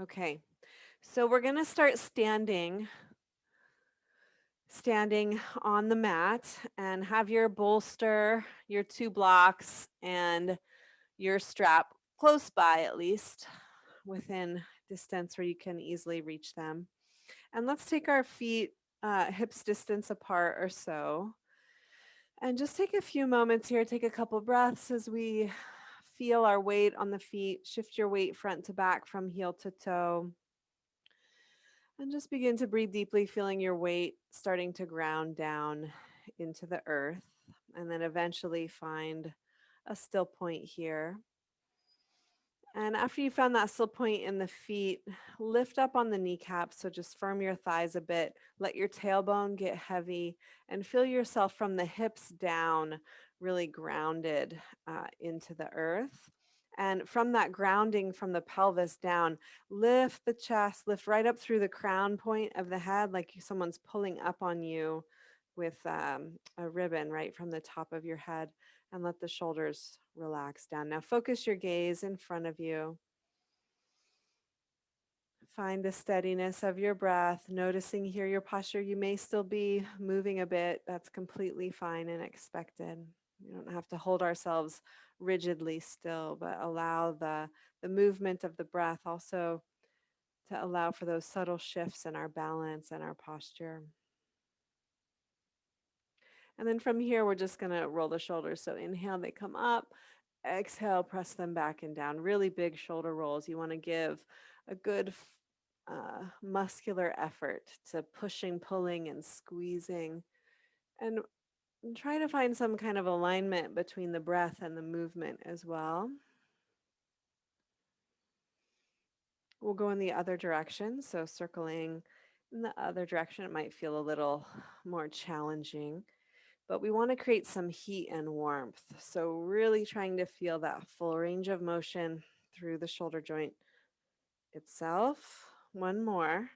Okay, so we're going to start standing on the mat and have your bolster, your 2 blocks, and your strap close by, at least within distance where you can easily reach them. And let's take our feet hips distance apart or so. And just take a few moments here, take a couple breaths as we feel our weight on the feet. Shift your weight front to back from heel to toe. And just begin to breathe deeply, feeling your weight starting to ground down into the earth. And then eventually find a still point here. And after you found that still point in the feet, lift up on the kneecaps. So just firm your thighs a bit. Let your tailbone get heavy and feel yourself from the hips down, really grounded into the earth. And from that grounding from the pelvis down, lift the chest, lift right up through the crown point of the head, like someone's pulling up on you with a ribbon right from the top of your head, and let the shoulders relax down. Now focus your gaze in front of you. Find the steadiness of your breath, noticing here your posture. You may still be moving a bit. That's completely fine and expected. We don't have to hold ourselves rigidly still, but allow the movement of the breath also to allow for those subtle shifts in our balance and our posture. And then from here, we're just going to roll the shoulders. So inhale, they come up. Exhale, press them back and down. Really big shoulder rolls. You want to give a good muscular effort to pushing, pulling, and squeezing. And try to find some kind of alignment between the breath and the movement as well. We'll go in the other direction. So circling in the other direction, it might feel a little more challenging. But we want to create some heat and warmth. So really trying to feel that full range of motion through the shoulder joint itself. One more.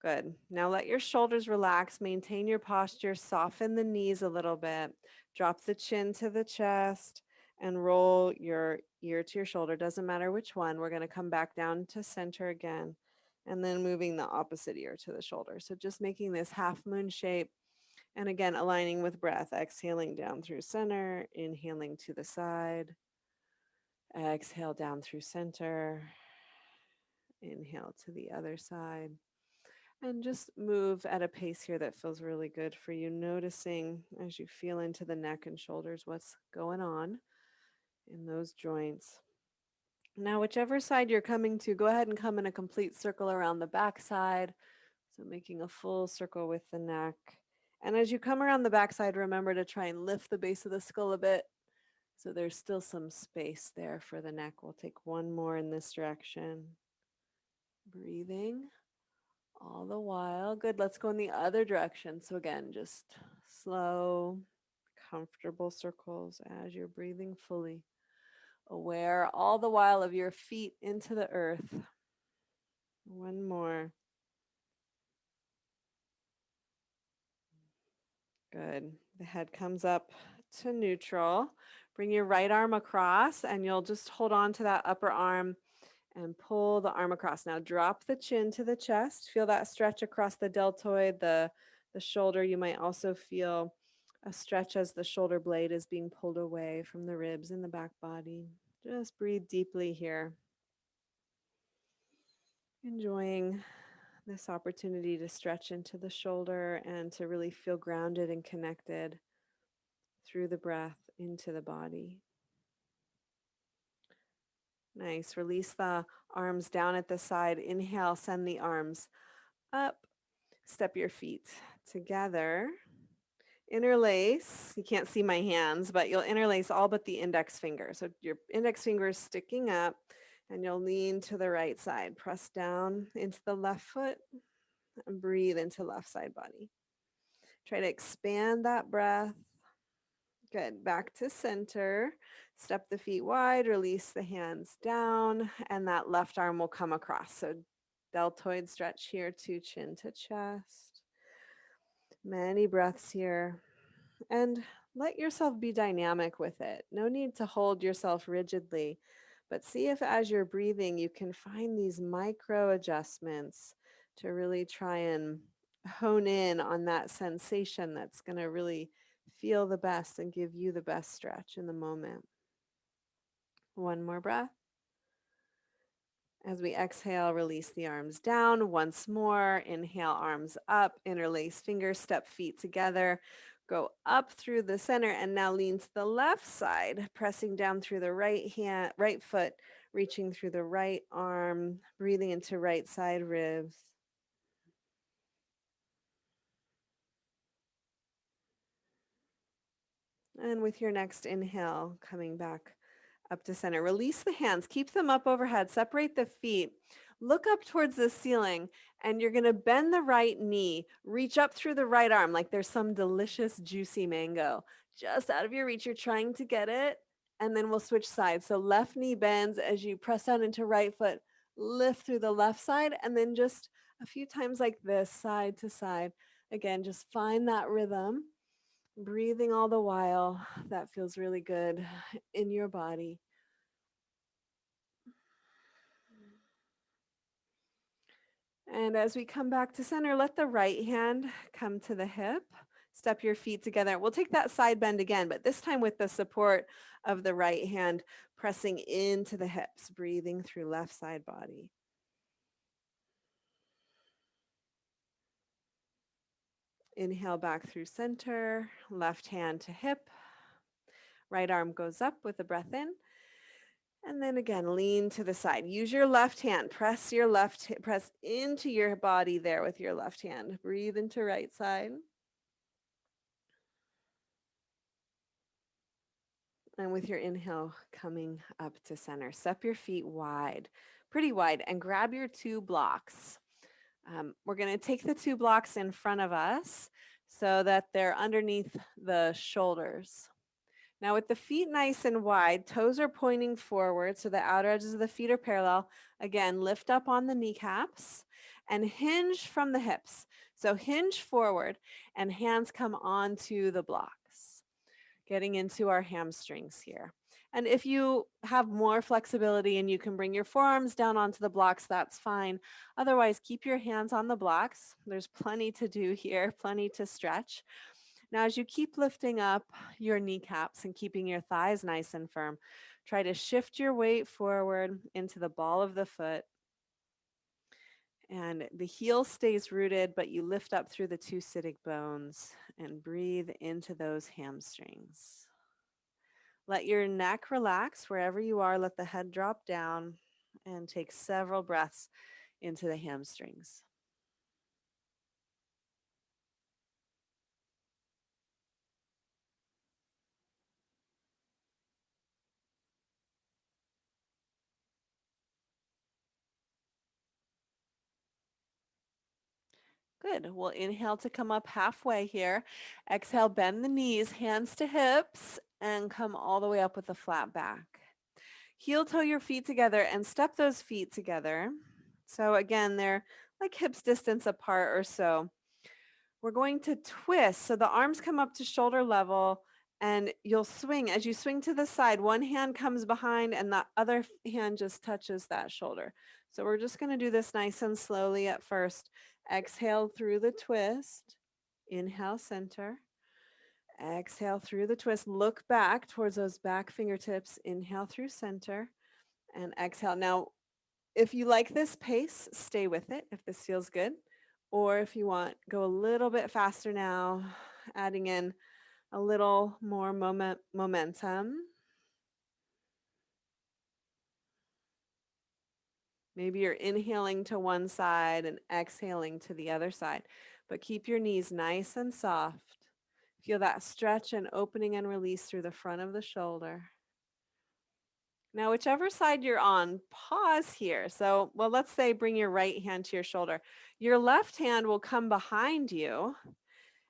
Good. Now let your shoulders relax, maintain your posture, soften the knees a little bit, drop the chin to the chest, and roll your ear to your shoulder. Doesn't matter which one. We're going to come back down to center again, and then moving the opposite ear to the shoulder. So just making this half moon shape. And again, aligning with breath, exhaling down through center, inhaling to the side, exhale down through center, inhale to the other side. And just move at a pace here that feels really good for you, noticing as you feel into the neck and shoulders what's going on in those joints. Now, whichever side you're coming to, go ahead and come in a complete circle around the back side. So making a full circle with the neck. And as you come around the backside, remember to try and lift the base of the skull a bit. So there's still some space there for the neck. We'll take one more in this direction. Breathing all the while. Good. Let's go in the other direction. So again, just slow, comfortable circles as you're breathing fully. Aware all the while of your feet into the earth. One more. Good. The head comes up to neutral. Bring your right arm across and you'll just hold on to that upper arm and pull the arm across. Now drop the chin to the chest. Feel that stretch across the deltoid, the shoulder. You might also feel a stretch as the shoulder blade is being pulled away from the ribs in the back body. Just breathe deeply here. Enjoying this opportunity to stretch into the shoulder and to really feel grounded and connected through the breath into the body. Nice. Release the arms down at the side. Inhale, send the arms up. Step your feet together. Interlace. You can't see my hands, but you'll interlace all but the index finger. So your index finger is sticking up and you'll lean to the right side. Press down into the left foot and breathe into left side body. Try to expand that breath. Good. Back to center. Step the feet wide, release the hands down, and that left arm will come across. So deltoid stretch here to chin to chest. Many breaths here. And let yourself be dynamic with it. No need to hold yourself rigidly, But see if as you're breathing, you can find these micro adjustments to really try and hone in on that sensation that's going to really feel the best and give you the best stretch in the moment. One more breath. As we exhale, release the arms down. Once more, inhale, arms up, interlace fingers, step feet together. Go up through the center and now lean to the left side, pressing down through the right hand, right foot, reaching through the right arm, breathing into right side ribs. And with your next inhale, coming back up to center. Release the hands, keep them up overhead, separate the feet. Look up towards the ceiling, and you're going to bend the right knee. Reach up through the right arm like there's some delicious, juicy mango. Just out of your reach, you're trying to get it, and then we'll switch sides. So left knee bends as you press down into right foot, lift through the left side, and then just a few times like this, side to side. Again, just find that rhythm. Breathing all the while, that feels really good in your body. And as we come back to center, let the right hand come to the hip. Step your feet together. We'll take that side bend again, but this time with the support of the right hand pressing into the hips, breathing through left side body. Inhale back through center, left hand to hip. Right arm goes up with a breath in. And then again, lean to the side. Use your left hand. Press into your body there with your left hand. Breathe into right side. And with your inhale, coming up to center. Step your feet wide, pretty wide, and grab your two blocks. We're going to take the two blocks in front of us so that they're underneath the shoulders. Now with the feet nice and wide, toes are pointing forward so the outer edges of the feet are parallel. Again, lift up on the kneecaps and hinge from the hips. So hinge forward and hands come onto the blocks, getting into our hamstrings here. And if you have more flexibility and you can bring your forearms down onto the blocks, that's fine. Otherwise, keep your hands on the blocks. There's plenty to do here, plenty to stretch. Now, as you keep lifting up your kneecaps and keeping your thighs nice and firm, try to shift your weight forward into the ball of the foot. And the heel stays rooted, but you lift up through the two sitting bones and breathe into those hamstrings. Let your neck relax wherever you are. Let the head drop down and take several breaths into the hamstrings. Good. We'll inhale to come up halfway here. Exhale, bend the knees, hands to hips, and come all the way up with a flat back. Heel toe your feet together and step those feet together. So again, they're like hips distance apart or so. We're going to twist. So the arms come up to shoulder level and you'll swing. As you swing to the side, one hand comes behind and the other hand just touches that shoulder. So we're just going to do this nice and slowly at first. Exhale through the twist. Inhale, center. Exhale through the twist. Look back towards those back fingertips. Inhale through center and exhale. Now, if you like this pace, stay with it if this feels good. Or if you want, go a little bit faster now, adding in a little more momentum. Maybe you're inhaling to one side and exhaling to the other side, but keep your knees nice and soft. Feel that stretch and opening and release through the front of the shoulder. Now, whichever side you're on, pause here. So, well, let's say bring your right hand to your shoulder. Your left hand will come behind you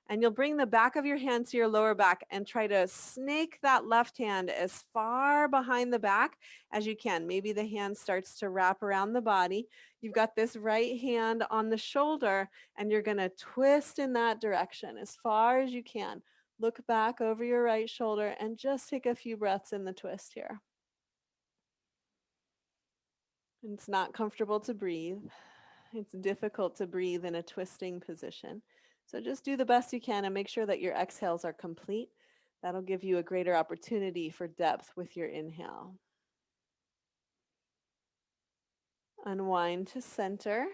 and you'll bring the back of your hand to your lower back and try to snake that left hand as far behind the back as you can. Maybe the hand starts to wrap around the body. You've got this right hand on the shoulder and you're going to twist in that direction as far as you can. Look back over your right shoulder and just take a few breaths in the twist here. It's not comfortable to breathe. It's difficult to breathe in a twisting position. So just do the best you can and make sure that your exhales are complete. That'll give you a greater opportunity for depth with your inhale. Unwind to center.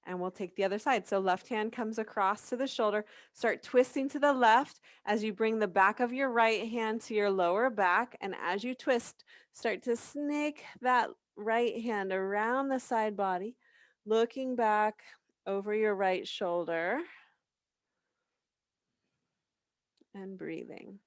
And we'll take the other side. So left hand comes across to the shoulder. Start twisting to the left as you bring the back of your right hand to your lower back. And as you twist, start to snake that right hand around the side body, looking back over your right shoulder and breathing.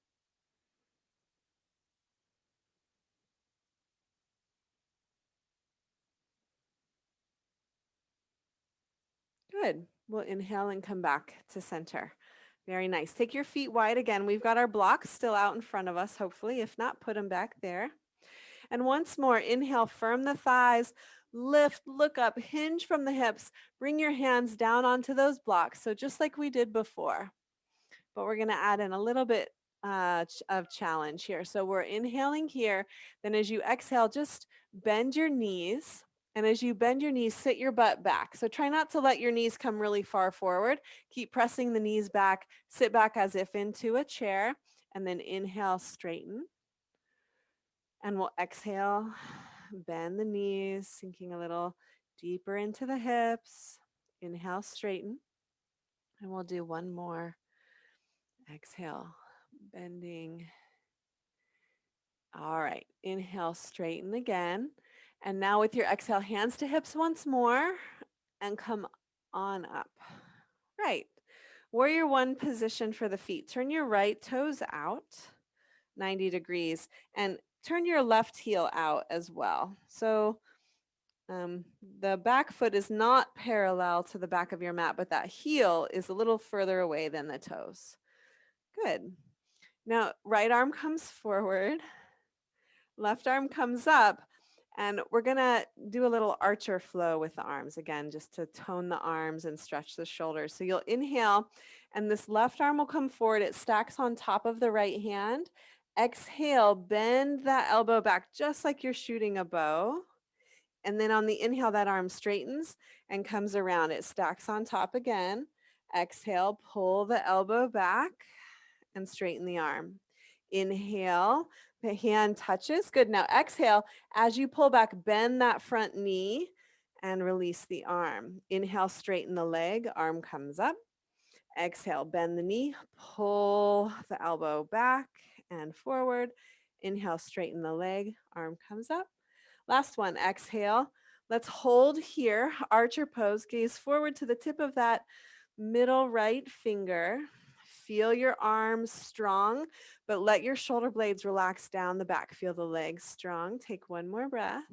Good. We'll inhale and come back to center. Very nice. Take your feet wide again. We've got our blocks still out in front of us, hopefully. If not, put them back there. And once more, inhale, firm the thighs, lift, look up, hinge from the hips, bring your hands down onto those blocks. So just like we did before, but we're going to add in a little bit of challenge here. So we're inhaling here. Then as you exhale, just bend your knees. And as you bend your knees, sit your butt back. So try not to let your knees come really far forward. Keep pressing the knees back. Sit back as if into a chair. And then inhale, straighten. And we'll exhale, bend the knees, sinking a little deeper into the hips. Inhale, straighten. And we'll do one more. Exhale, bending. All right, inhale, straighten again. And now with your exhale, hands to hips once more and come on up. Right. Warrior one position for the feet. Turn your right toes out 90 degrees and turn your left heel out as well. So the back foot is not parallel to the back of your mat, but that heel is a little further away than the toes. Good. Now, right arm comes forward, left arm comes up, and we're going to do a little archer flow with the arms again, just to tone the arms and stretch the shoulders. So you'll inhale, and this left arm will come forward. It stacks on top of the right hand. Exhale, bend that elbow back just like you're shooting a bow. And then on the inhale, that arm straightens and comes around. It stacks on top again. Exhale, pull the elbow back and straighten the arm. Inhale, the hand touches. Good. Now exhale, as you pull back, bend that front knee and release the arm. Inhale, straighten the leg, arm comes up. Exhale, bend the knee, pull the elbow back and forward. Inhale, straighten the leg, arm comes up. Last one, exhale. Let's hold here, archer pose, gaze forward to the tip of that middle right finger. Feel your arms strong, but let your shoulder blades relax down the back. Feel the legs strong. Take one more breath.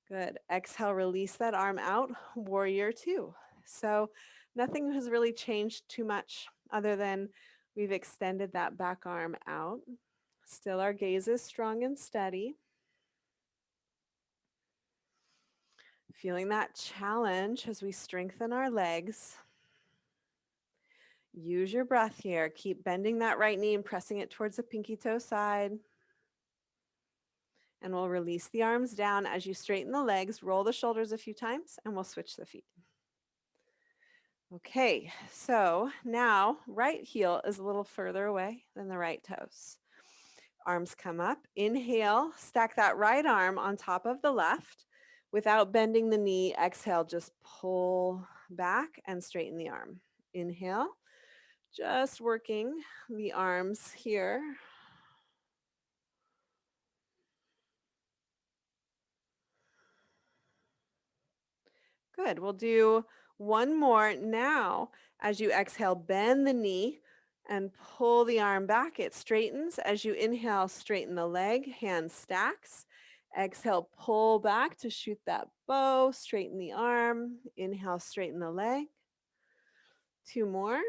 Good. Exhale, release that arm out, warrior two. So nothing has really changed too much other than we've extended that back arm out. Still our gaze is strong and steady. Feeling that challenge as we strengthen our legs. Use your breath here. Keep bending that right knee and pressing it towards the pinky toe side. And we'll release the arms down as you straighten the legs, roll the shoulders a few times, and we'll switch the feet. Okay, so now right heel is a little further away than the right toes. Arms come up. Inhale, stack that right arm on top of the left. Without bending the knee, exhale, just pull back and straighten the arm. Inhale, just working the arms here. Good. We'll do one more now. As you exhale, bend the knee and pull the arm back. It straightens. As you inhale, straighten the leg, hand stacks. Exhale, pull back to shoot that bow, straighten the arm. Inhale, straighten the leg. Two more.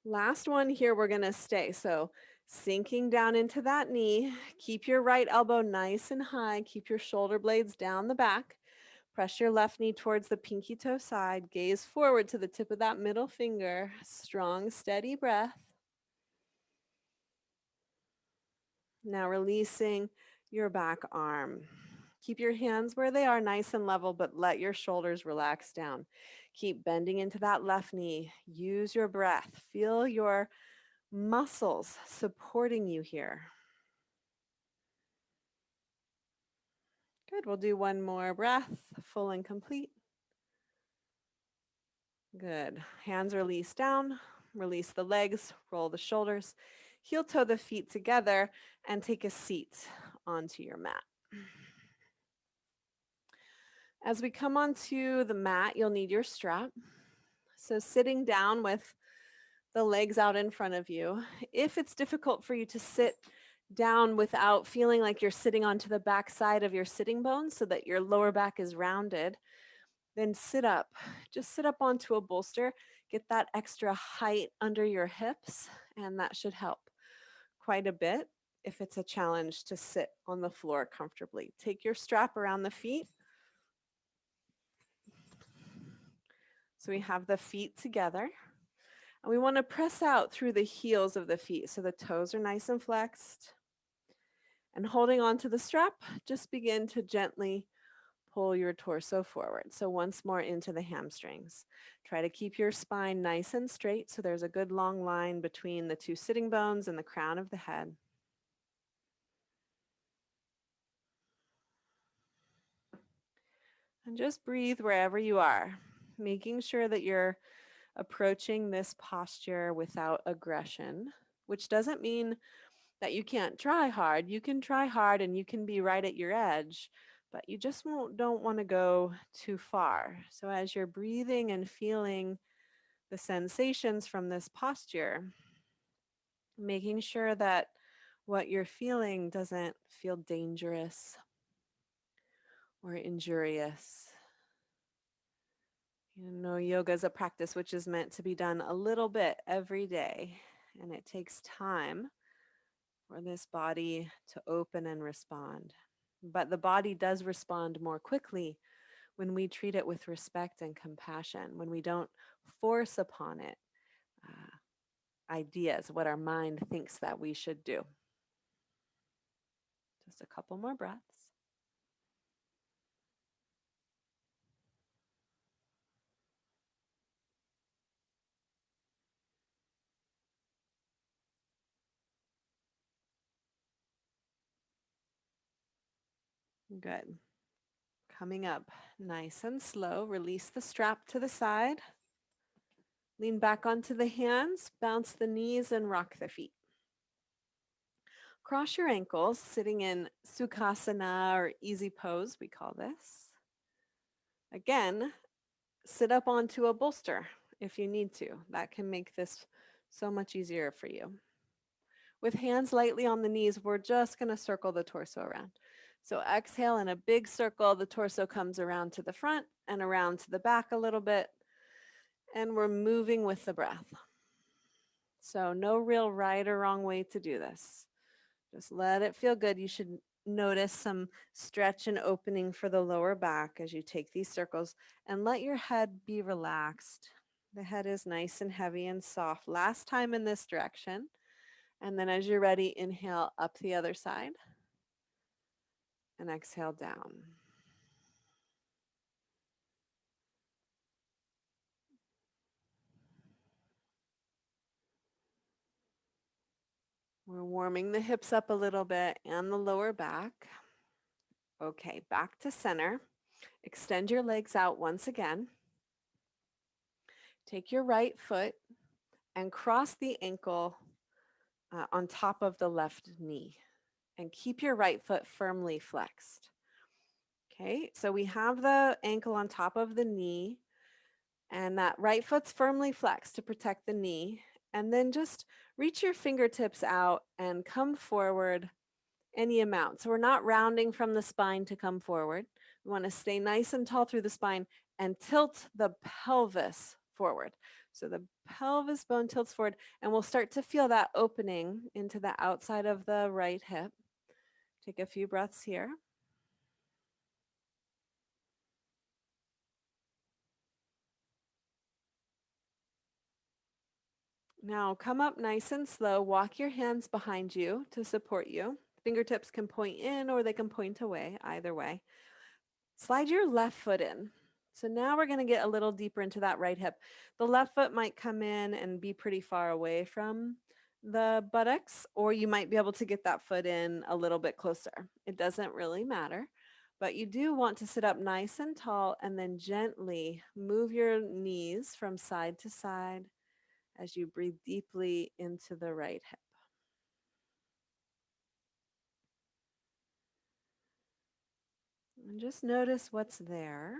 Last one here, we're going to stay. So sinking down into that knee, keep your right elbow nice and high, keep your shoulder blades down the back. Press your left knee towards the pinky toe side. Gaze forward to the tip of that middle finger. Strong, steady breath. Now releasing your back arm. Keep your hands where they are, nice and level, but let your shoulders relax down. Keep bending into that left knee. Use your breath. Feel your muscles supporting you here. Good. We'll do one more breath, full and complete. Good. Hands release down. Release the legs, roll the shoulders, heel toe the feet together, and take a seat onto your mat. As we come onto the mat, you'll need your strap. So sitting down with the legs out in front of you. If it's difficult for you to sit down without feeling like you're sitting onto the back side of your sitting bones so that your lower back is rounded, then sit up. Just sit up onto a bolster. Get that extra height under your hips, and that should help quite a bit if it's a challenge to sit on the floor comfortably. Take your strap around the feet. So we have the feet together. And we want to press out through the heels of the feet so the toes are nice and flexed. And holding on to the strap, just begin to gently pull your torso forward. So once more into the hamstrings. Try to keep your spine nice and straight so there's a good long line between the two sitting bones and the crown of the head. And just breathe wherever you are, making sure that you're approaching this posture without aggression, which doesn't mean that you can't try hard. You can try hard and you can be right at your edge, but you just don't want to go too far. So as you're breathing and feeling the sensations from this posture, making sure that what you're feeling doesn't feel dangerous or injurious. You know, yoga is a practice which is meant to be done a little bit every day, and it takes time for this body to open and respond. But the body does respond more quickly when we treat it with respect and compassion, when we don't force upon it ideas, what our mind thinks that we should do. Just a couple more breaths. Good. Coming up nice and slow, release the strap to the side. Lean back onto the hands, bounce the knees, and rock the feet. Cross your ankles, sitting in Sukhasana or easy pose, we call this. Again, sit up onto a bolster if you need to. That can make this so much easier for you. With hands lightly on the knees, we're just going to circle the torso around. So exhale in a big circle, the torso comes around to the front and around to the back a little bit, and we're moving with the breath. So no real right or wrong way to do this. Just let it feel good. You should notice some stretch and opening for the lower back as you take these circles, and let your head be relaxed. The head is nice and heavy and soft. Last time in this direction. And then as you're ready, inhale up the other side and exhale down. We're warming the hips up a little bit and the lower back. Okay, back to center. Extend your legs out once again. Take your right foot and cross the ankle on top of the left knee. And keep your right foot firmly flexed. Okay, so we have the ankle on top of the knee, and that right foot's firmly flexed to protect the knee. And then just reach your fingertips out and come forward any amount. So we're not rounding from the spine to come forward. We want to stay nice and tall through the spine and tilt the pelvis forward. So the pelvis bone tilts forward, and we'll start to feel that opening into the outside of the right hip. Take a few breaths here. Now come up nice and slow. Walk your hands behind you to support you. Fingertips can point in or they can point away, either way. Slide your left foot in. So now we're going to get a little deeper into that right hip. The left foot might come in and be pretty far away from the buttocks, or you might be able to get that foot in a little bit closer. It doesn't really matter, but you do want to sit up nice and tall and then gently move your knees from side to side as you breathe deeply into the right hip. And just notice what's there.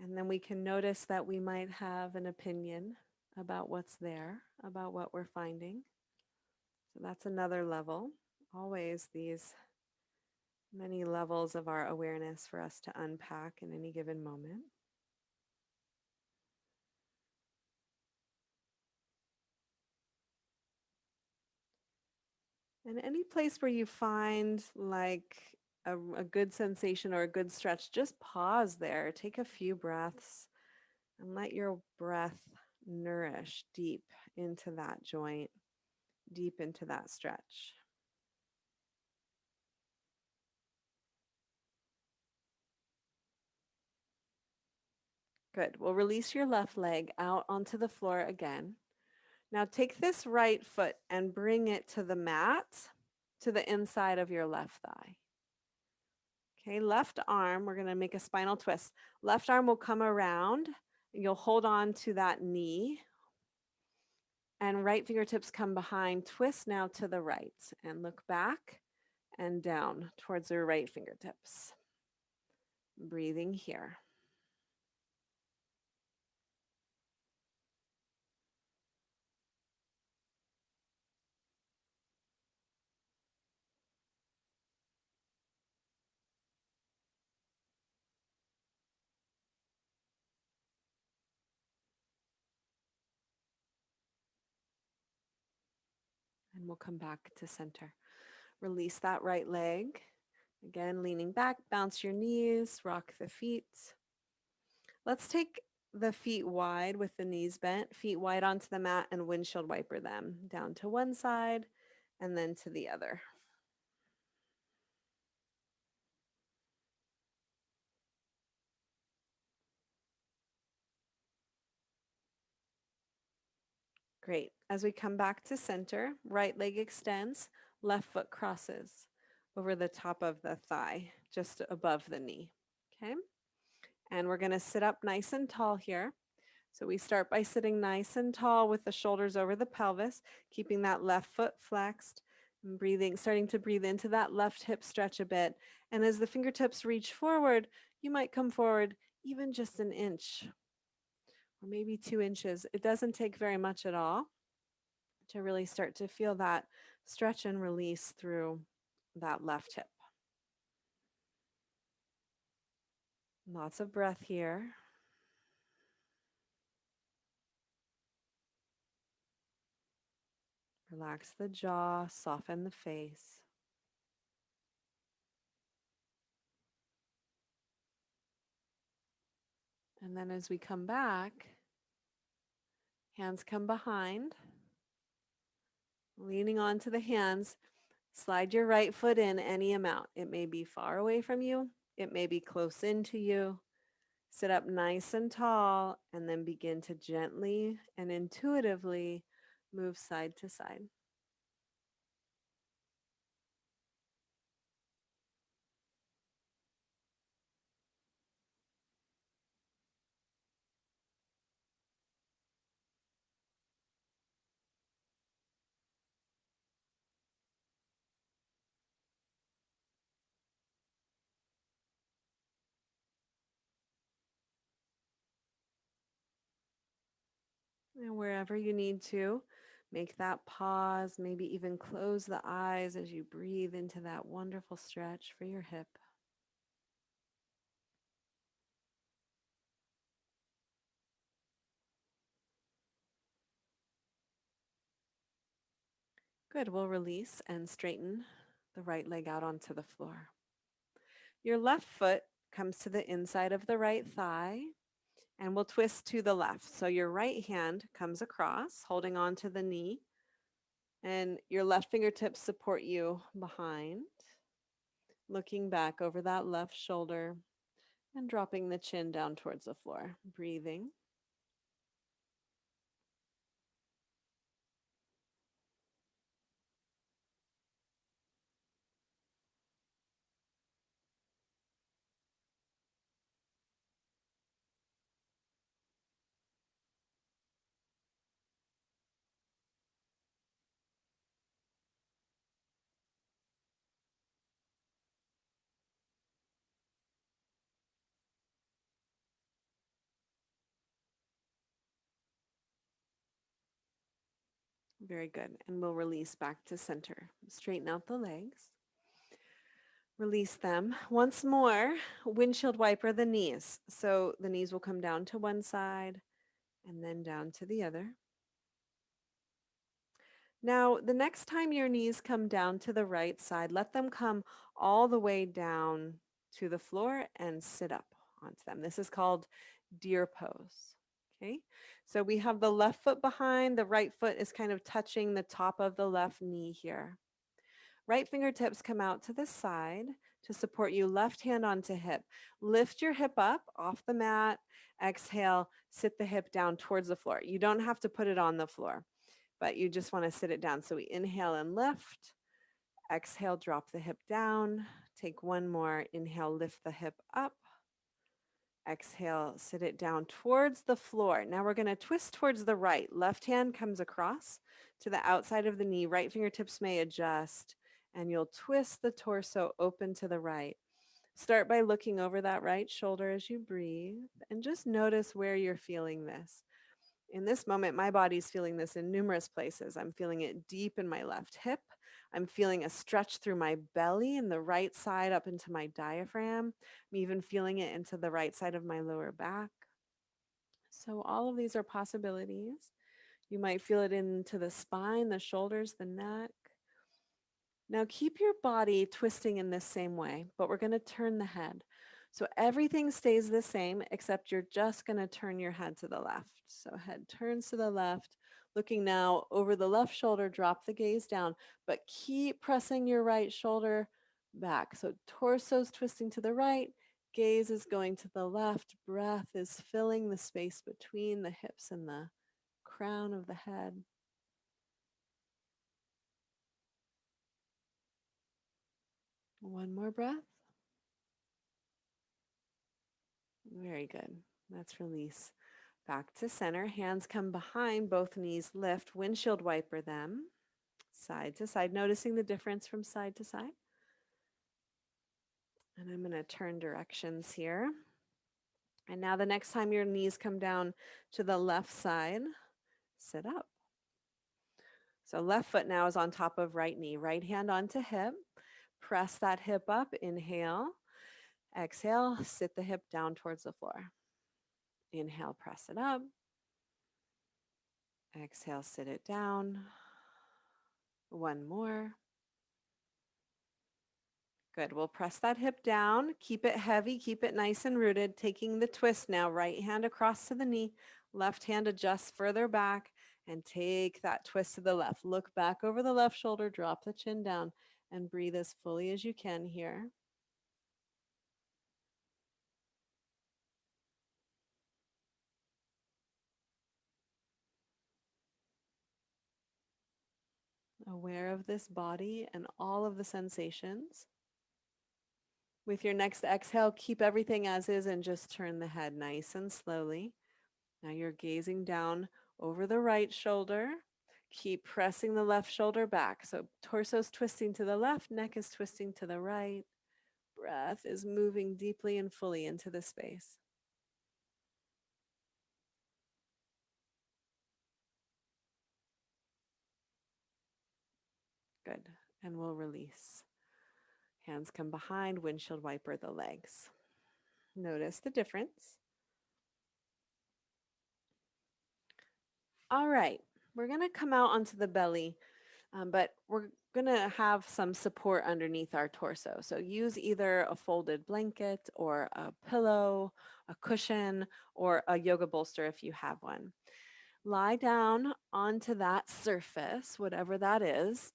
And then we can notice that we might have an opinion about what's there, about what we're finding. So that's another level. Always these many levels of our awareness for us to unpack in any given moment. And any place where you find like a good sensation or a good stretch, just pause there, take a few breaths, and let your breath nourish deep into that joint, deep into that stretch. Good. We'll release your left leg out onto the floor again. Now take this right foot and bring it to the mat, to the inside of your left thigh. Okay, left arm, we're going to make a spinal twist. Left arm will come around, and you'll hold on to that knee, and right fingertips come behind. Twist now to the right, and look back and down towards your right fingertips. Breathing here. And we'll come back to center. Release that right leg. Again, leaning back, bounce your knees, rock the feet. Let's take the feet wide with the knees bent, feet wide onto the mat, and windshield wiper them down to one side and then to the other. Great. As we come back to center, right leg extends, left foot crosses over the top of the thigh, just above the knee. Okay. And we're going to sit up nice and tall here. So we start by sitting nice and tall with the shoulders over the pelvis, keeping that left foot flexed, and breathing, starting to breathe into that left hip stretch a bit. And as the fingertips reach forward, you might come forward even just an inch or maybe 2 inches. It doesn't take very much at all to really start to feel that stretch and release through that left hip. Lots of breath here. Relax the jaw, soften the face. And then as we come back, hands come behind, leaning onto the hands. Slide your right foot in any amount. It may be far away from you. It may be close into you. Sit up nice and tall and then begin to gently and intuitively move side to side. And wherever you need to, make that pause, maybe even close the eyes as you breathe into that wonderful stretch for your hip. Good. We'll release and straighten the right leg out onto the floor. Your left foot comes to the inside of the right thigh and we'll twist to the left. So your right hand comes across, holding on to the knee, And your left fingertips support you behind, looking back over that left shoulder and dropping the chin down towards the floor. Breathing. Very good. And we'll release back to center. Straighten out the legs. Release them. Once more, windshield wiper the knees. So the knees will come down to one side and then down to the other. Now, the next time your knees come down to the right side, let them come all the way down to the floor and sit up onto them. This is called deer pose. Okay, so we have the left foot behind, the right foot is kind of touching the top of the left knee here. Right fingertips come out to the side to support you, left hand onto hip. Lift your hip up off the mat. Exhale, sit the hip down towards the floor. You don't have to put it on the floor, but you just want to sit it down. So we inhale and lift. Exhale, drop the hip down. Take one more. Inhale, lift the hip up. Exhale, sit it down towards the floor. Now we're going to twist towards the right. Left hand comes across to the outside of the knee. Right fingertips may adjust, and you'll twist the torso open to the right. Start by looking over that right shoulder as you breathe, and just notice where you're feeling this. In this moment, my body's feeling this in numerous places. I'm feeling it deep in my left hip. I'm feeling a stretch through my belly and the right side up into my diaphragm. I'm even feeling it into the right side of my lower back. So all of these are possibilities. You might feel it into the spine, the shoulders, the neck. Now keep your body twisting in this same way, but we're going to turn the head. So everything stays the same, except you're just going to turn your head to the left. So head turns to the left, looking now over the left shoulder, drop the gaze down, but keep pressing your right shoulder back. So torso's twisting to the right, gaze is going to the left, breath is filling the space between the hips and the crown of the head. One more breath. Very good. Let's release back to center. Hands come behind, both knees lift. Windshield wiper them side to side, noticing the difference from side to side. And I'm going to turn directions here. And now the next time your knees come down to the left side, sit up. So left foot now is on top of right knee. Right hand onto hip. Press that hip up. Inhale. Exhale. Sit the hip down towards the floor. Inhale, press it up. Exhale, sit it down. One more. Good. We'll press that hip down. Keep it heavy. Keep it nice and rooted. Taking the twist now. Right hand across to the knee. Left hand adjusts further back and take that twist to the left. Look back over the left shoulder. Drop the chin down and breathe as fully as you can here. Aware of this body and all of the sensations. With your next exhale, keep everything as is and just turn the head nice and slowly. Now you're gazing down over the right shoulder. Keep pressing the left shoulder back. So torso's twisting to the left, neck is twisting to the right. Breath is moving deeply and fully into the space. Good. And we'll release. Hands come behind, windshield wiper the legs. Notice the difference. All right, we're going to come out onto the belly, but we're going to have some support underneath our torso. So use either a folded blanket or a pillow, a cushion, or a yoga bolster if you have one. Lie down onto that surface, whatever that is,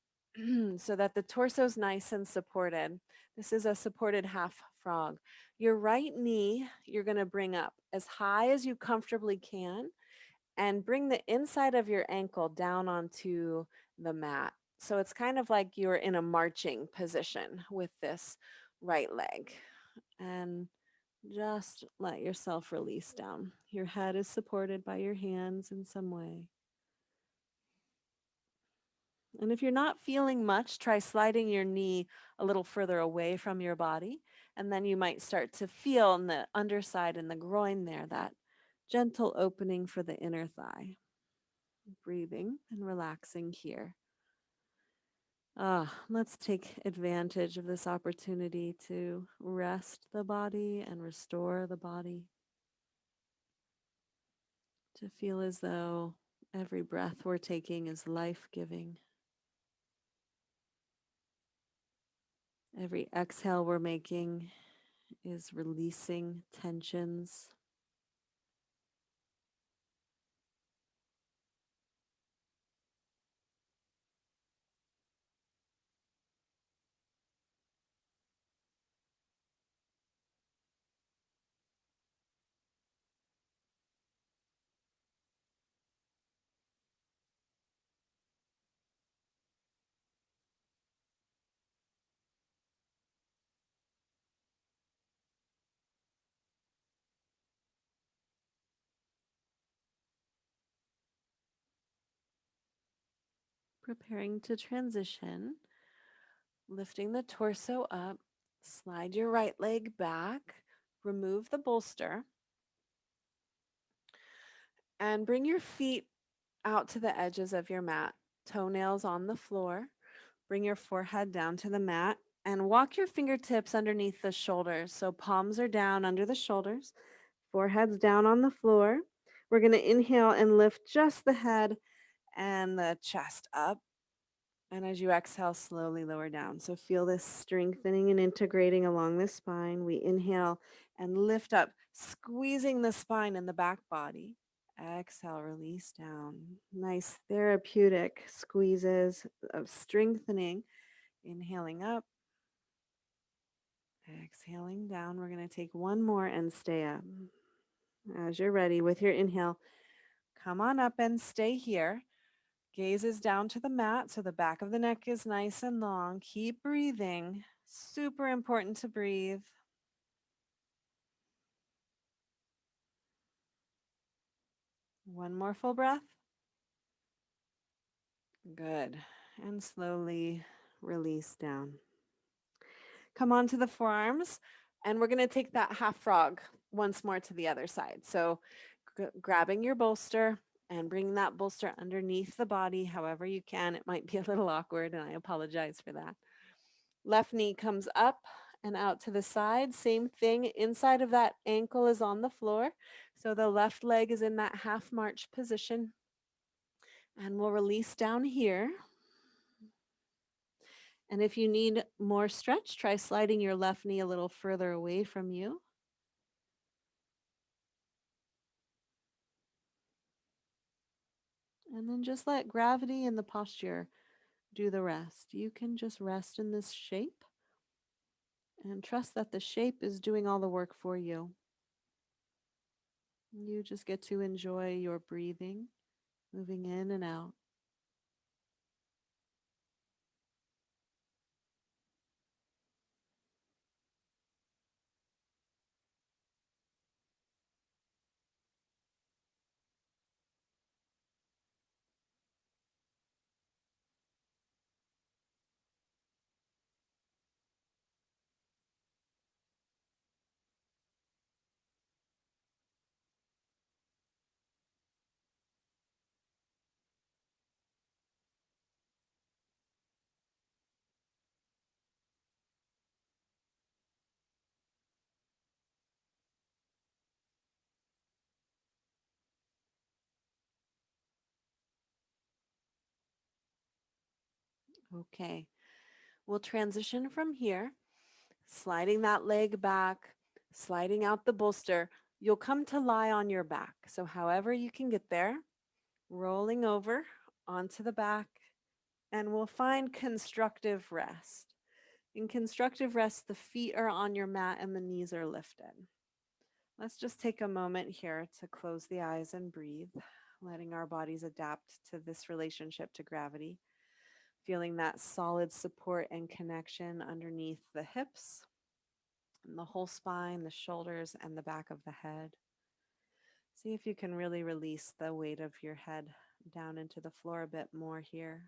so that the torso is nice and supported. This is a supported half frog. Your right knee, you're going to bring up as high as you comfortably can and bring the inside of your ankle down onto the mat. So it's kind of like you're in a marching position with this right leg. And just let yourself release down. Your head is supported by your hands in some way. And if you're not feeling much, try sliding your knee a little further away from your body. And then you might start to feel in the underside and the groin there that gentle opening for the inner thigh. Breathing and relaxing here. Let's take advantage of this opportunity to rest the body and restore the body, to feel as though every breath we're taking is life-giving. Every exhale we're making is releasing tensions. Preparing to transition, lifting the torso up, slide your right leg back, remove the bolster, and bring your feet out to the edges of your mat, toenails on the floor. Bring your forehead down to the mat and walk your fingertips underneath the shoulders. So palms are down under the shoulders, forehead's down on the floor. We're going to inhale and lift just the head and the chest up. And as you exhale, slowly lower down. So feel this strengthening and integrating along the spine. We inhale and lift up, squeezing the spine and the back body. Exhale, release down. Nice therapeutic squeezes of strengthening. Inhaling up, exhaling down. We're going to take one more and stay up. As you're ready with your inhale, come on up and stay here. Gaze is down to the mat, so the back of the neck is nice and long. Keep breathing. Super important to breathe. One more full breath. Good. And slowly release down. Come on to the forearms, and we're going to take that half frog once more to the other side. So grabbing your bolster and bringing that bolster underneath the body however you can. It might be a little awkward, and I apologize for that. Left knee comes up and out to the side. Same thing. Inside of that ankle is on the floor. So the left leg is in that half march position. And we'll release down here. And if you need more stretch, try sliding your left knee a little further away from you. And then just let gravity and the posture do the rest. You can just rest in this shape and trust that the shape is doing all the work for you. You just get to enjoy your breathing, moving in and out. Okay, we'll transition from here, sliding that leg back, sliding out the bolster. You'll come to lie on your back. So however you can get there, rolling over onto the back, and we'll find constructive rest. In constructive rest, the feet are on your mat and the knees are lifted. Let's just take a moment here to close the eyes and breathe, letting our bodies adapt to this relationship to gravity, feeling that solid support and connection underneath the hips and the whole spine, the shoulders, and the back of the head. See if you can really release the weight of your head down into the floor a bit more here.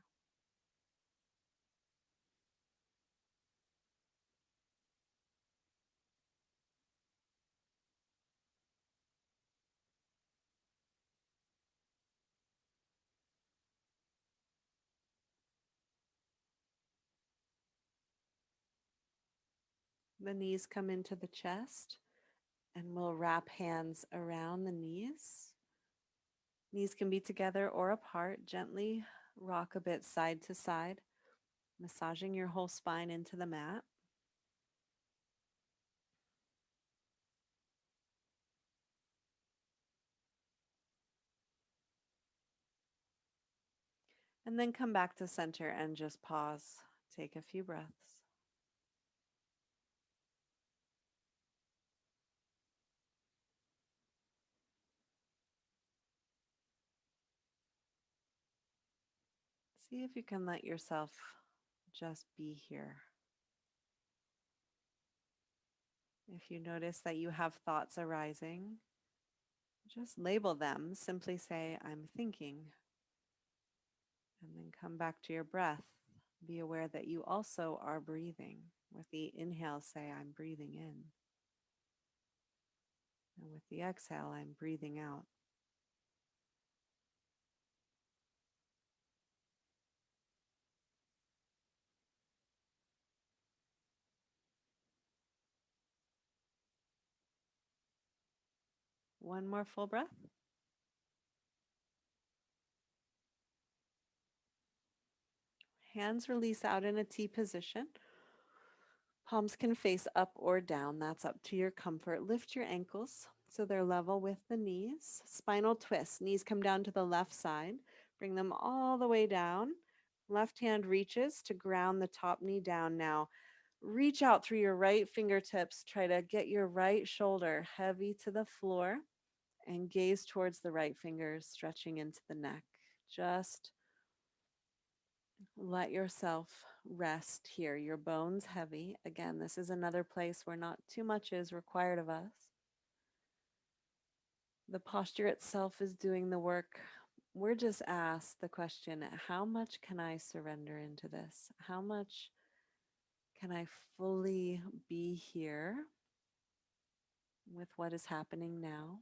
The knees come into the chest, and we'll wrap hands around the knees. Knees can be together or apart. Gently rock a bit side to side, massaging your whole spine into the mat. And then come back to center and just pause. Take a few breaths. See if you can let yourself just be here. If you notice that you have thoughts arising, just label them. Simply say, I'm thinking. And then come back to your breath. Be aware that you also are breathing. With the inhale, say, I'm breathing in. And with the exhale, I'm breathing out. One more full breath. Hands release out in a T position. Palms can face up or down. That's up to your comfort. Lift your ankles so they're level with the knees. Spinal twist. Knees come down to the left side. Bring them all the way down. Left hand reaches to ground the top knee down now. Reach out through your right fingertips. Try to get your right shoulder heavy to the floor and gaze towards the right fingers, stretching into the neck. Just let yourself rest here. Your bones heavy. Again, this is another place where not too much is required of us. The posture itself is doing the work. We're just asked the question, how much can I surrender into this? How much can I fully be here with what is happening now?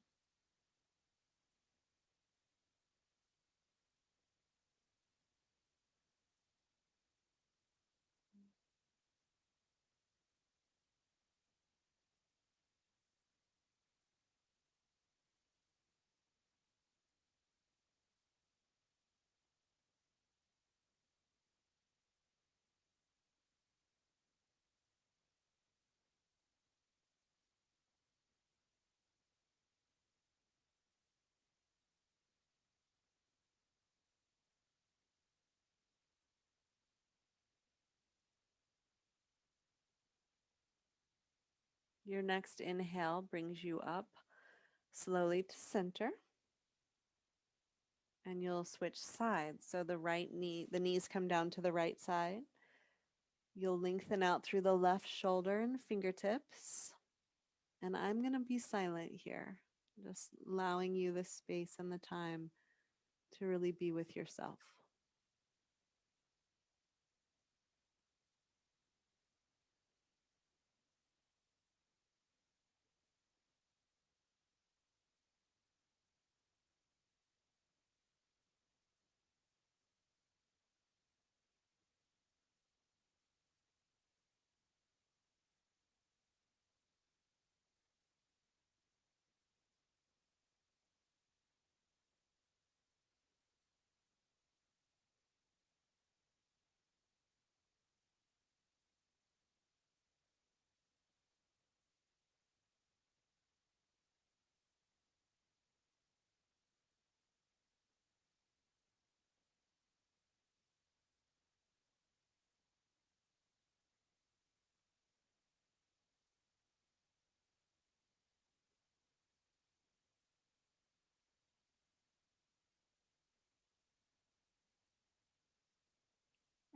Your next inhale brings you up slowly to center, and you'll switch sides. So the knees come down to the right side. You'll lengthen out through the left shoulder and fingertips. And I'm going to be silent here, just allowing you the space and the time to really be with yourself.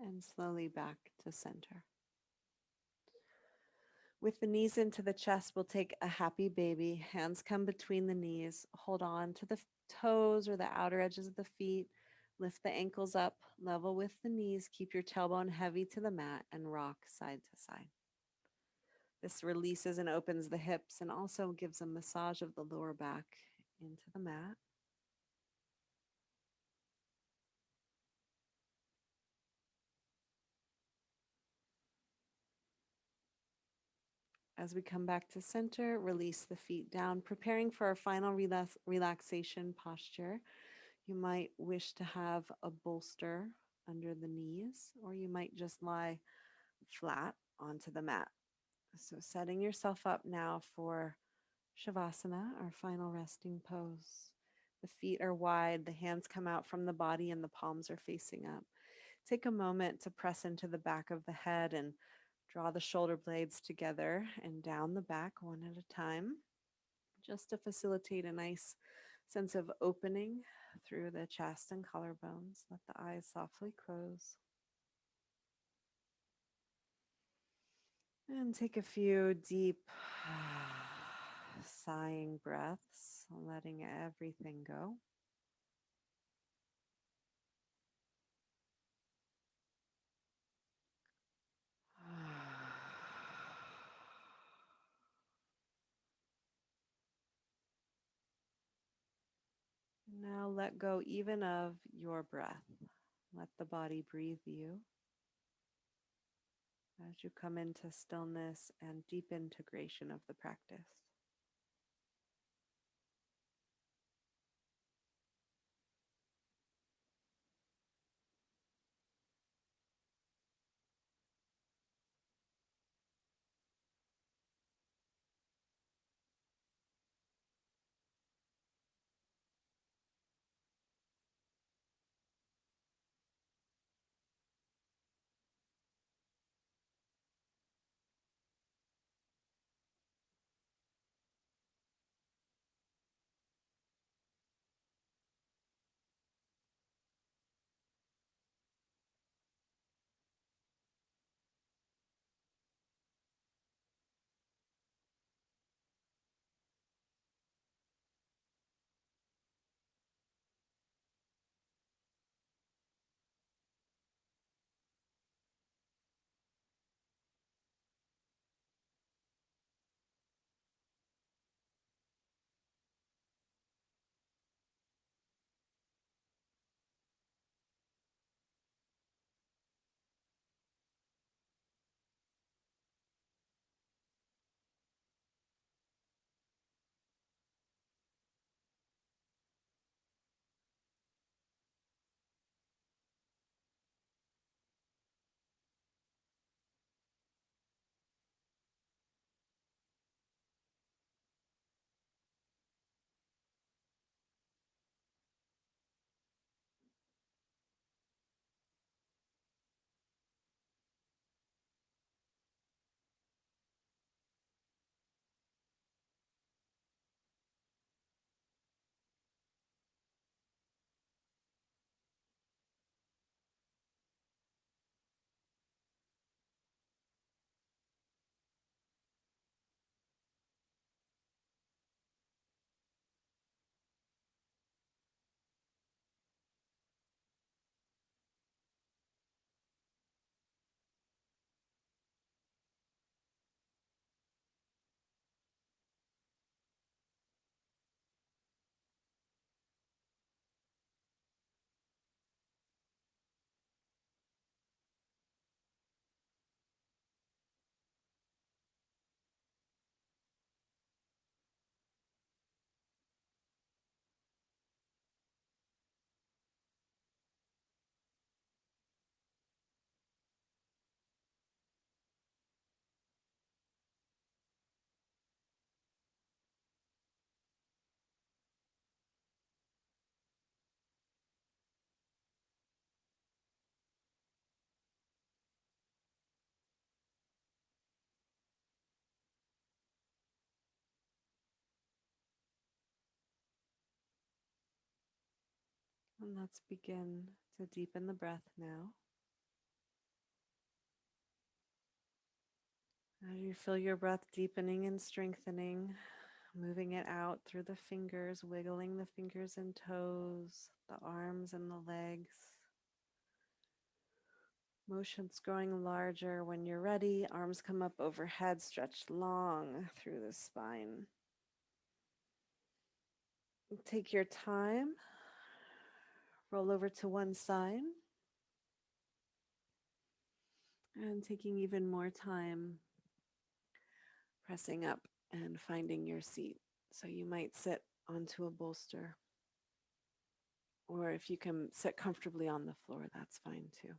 and slowly back to center. With the knees into the chest, we'll take a happy baby. Hands come between the knees. Hold on to the toes or the outer edges of the feet. Lift the ankles up, level with the knees. Keep your tailbone heavy to the mat and rock side to side. This releases and opens the hips and also gives a massage of the lower back into the mat. As we come back to center, release the feet down, preparing for our final relaxation posture. You might wish to have a bolster under the knees, or you might just lie flat onto the mat. So, setting yourself up now for Shavasana, our final resting pose. The feet are wide, the hands come out from the body, and the palms are facing up. Take a moment to press into the back of the head and draw the shoulder blades together and down the back one at a time, just to facilitate a nice sense of opening through the chest and collarbones. Let the eyes softly close. And take a few deep sighing breaths, letting everything go. Now let go even of your breath. Let the body breathe you as you come into stillness and deep integration of the practice. And let's begin to deepen the breath now. As you feel your breath deepening and strengthening, moving it out through the fingers, wiggling the fingers and toes, the arms and the legs. Motions growing larger. When you're ready, arms come up overhead, stretch long through the spine. Take your time. Roll over to one side. And taking even more time, pressing up and finding your seat. So you might sit onto a bolster. Or if you can sit comfortably on the floor, that's fine too.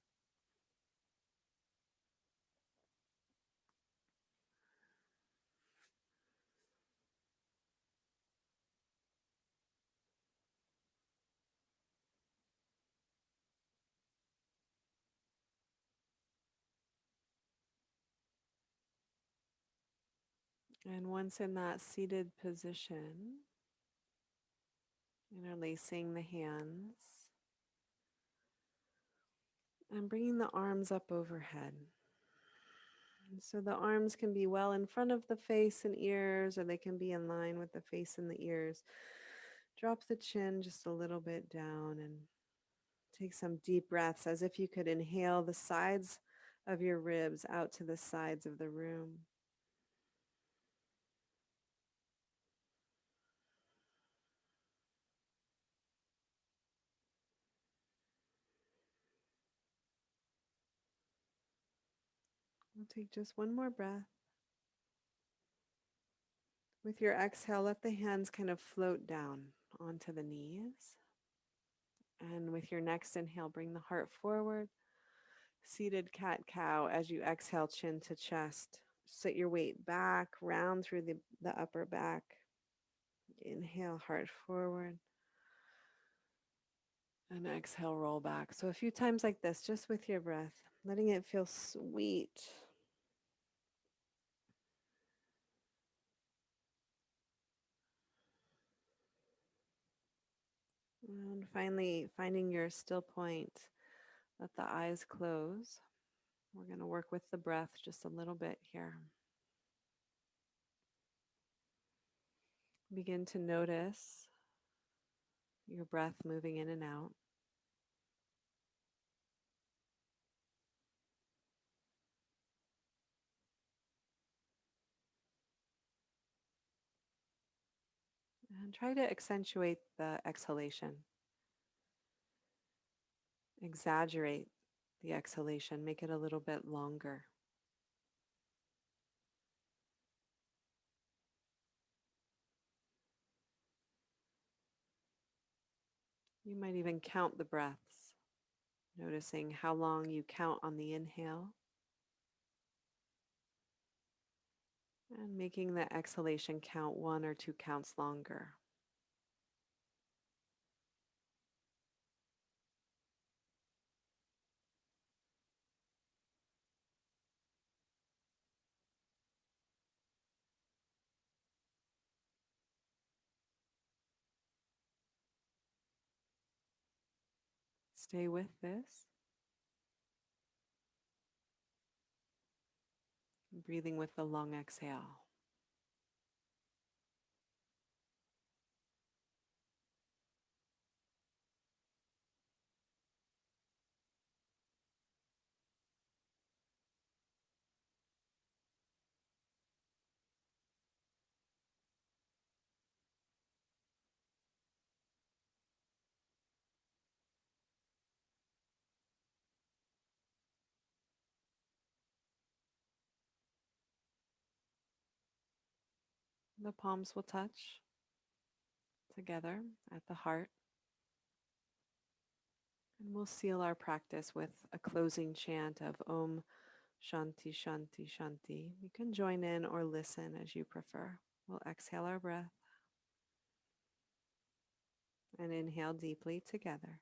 And once in that seated position, interlacing the hands and bringing the arms up overhead. And so the arms can be well in front of the face and ears, or they can be in line with the face and the ears. Drop the chin just a little bit down and take some deep breaths as if you could inhale the sides of your ribs out to the sides of the room. We'll take just one more breath. With your exhale, let the hands kind of float down onto the knees. And with your next inhale, bring the heart forward. Seated cat-cow as you exhale, chin to chest. Sit your weight back, round through the upper back. Inhale, heart forward. And exhale, roll back. So a few times like this, just with your breath, letting it feel sweet. And finally, finding your still point. Let the eyes close. We're going to work with the breath just a little bit here. Begin to notice your breath moving in and out. And try to accentuate the exhalation. Exaggerate the exhalation. Make it a little bit longer. You might even count the breaths, noticing how long you count on the inhale and making the exhalation count 1 or 2 counts longer. Stay with this, breathing with the long exhale. The palms will touch together at the heart. And we'll seal our practice with a closing chant of Om Shanti Shanti Shanti. You can join in or listen as you prefer. We'll exhale our breath and inhale deeply together.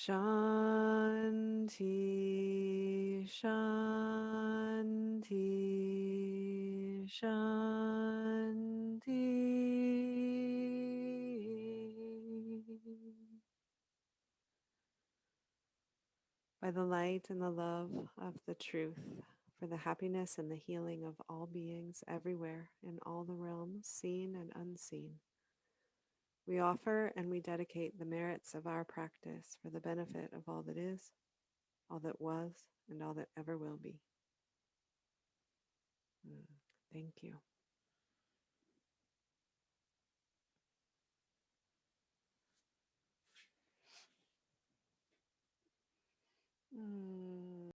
Shanti, Shanti, Shanti. By the light and the love of the truth, for the happiness and the healing of all beings everywhere in all the realms, seen and unseen. We offer and we dedicate the merits of our practice for the benefit of all that is, all that was, and all that ever will be. Thank you.